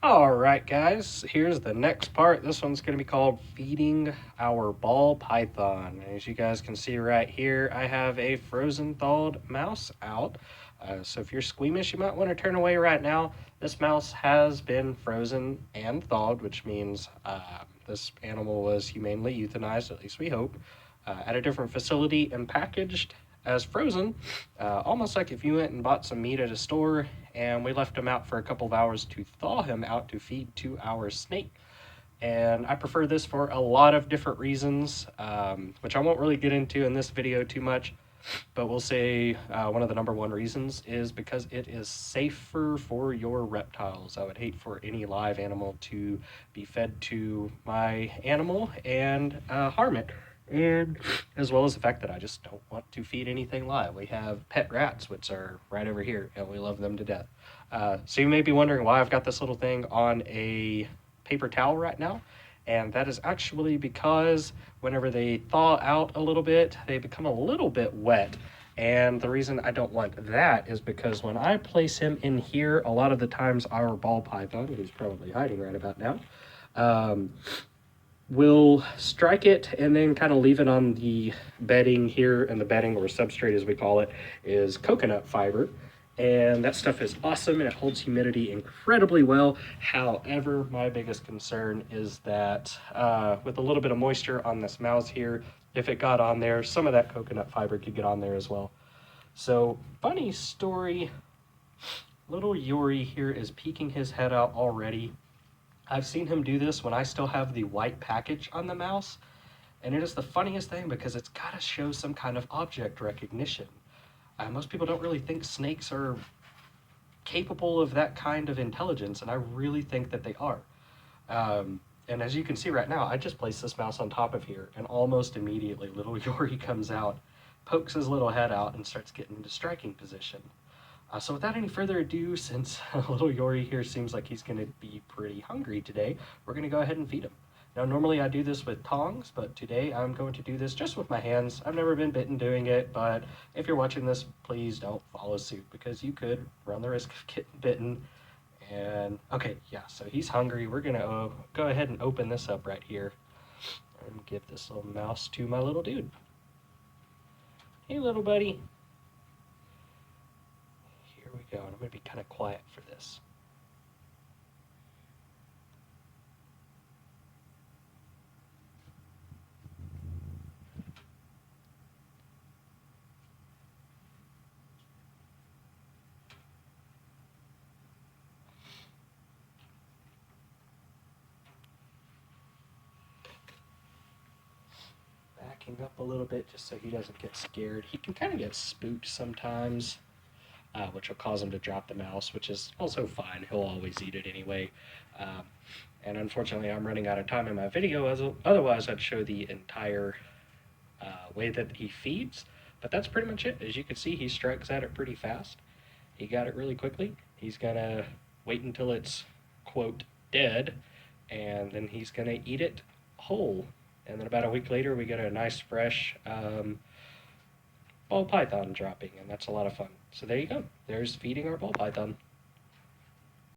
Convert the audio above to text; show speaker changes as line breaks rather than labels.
All right, guys, here's the next part. This one's going to be called Feeding Our Ball Python. As you guys can see right here, I have a frozen thawed mouse out. So if you're squeamish, you might want to turn away right now. This mouse has been frozen and thawed, which means this animal was humanely euthanized, at least we hope, at a different facility and packaged as frozen, almost like if you went and bought some meat at a store and we left him out for a couple of hours to thaw him out to feed to our snake. And I prefer this for a lot of different reasons, which I won't really get into in this video too much, but we'll say one of the number one reasons is because it is safer for your reptiles. I would hate for any live animal to be fed to my animal and harm it, and as well as the fact that I just don't want to feed anything live. We have pet rats, which are right over here, and we love them to death. So you may be wondering why I've got this little thing on a paper towel right now, and that is actually because whenever they thaw out a little bit, they become a little bit wet. And the reason I don't want that is because when I place him in here, a lot of the times our ball python, who's probably hiding right about now, will strike it and then kind of leave it on the bedding here. And the bedding, or substrate as we call it, is coconut fiber. And that stuff is awesome and it holds humidity incredibly well. However, my biggest concern is that with a little bit of moisture on this mouse here, if it got on there, some of that coconut fiber could get on there as well. So, funny story, little Jori here is peeking his head out already. I've seen him do this when I still have the white package on the mouse, and it is the funniest thing because it's got to show some kind of object recognition. Most people don't really think snakes are capable of that kind of intelligence, and I really think that they are. And as you can see right now, I just placed this mouse on top of here, and almost immediately little Jori comes out, pokes his little head out, and starts getting into striking position. So without any further ado, since little Jori here seems like he's going to be pretty hungry today, we're going to go ahead and feed him. Now, normally I do this with tongs, but today I'm going to do this just with my hands. I've never been bitten doing it, but if you're watching this, please don't follow suit because you could run the risk of getting bitten. And, okay, yeah, so he's hungry. We're going to go ahead and open this up right here and give this little mouse to my little dude. Hey, little buddy. Here we go, and I'm going to be kind of quiet for this. Backing up a little bit just so he doesn't get scared. He can kind of get spooked sometimes, which will cause him to drop the mouse, which is also fine. He'll always eat it anyway. And unfortunately, I'm running out of time in my video, otherwise I'd show the entire way that he feeds. But that's pretty much it. As you can see, he strikes at it pretty fast. He got it really quickly. He's going to wait until it's, quote, dead, and then he's going to eat it whole. And then about a week later, we get a nice fresh ball python dropping, and that's a lot of fun. So there you go. There's feeding our ball python.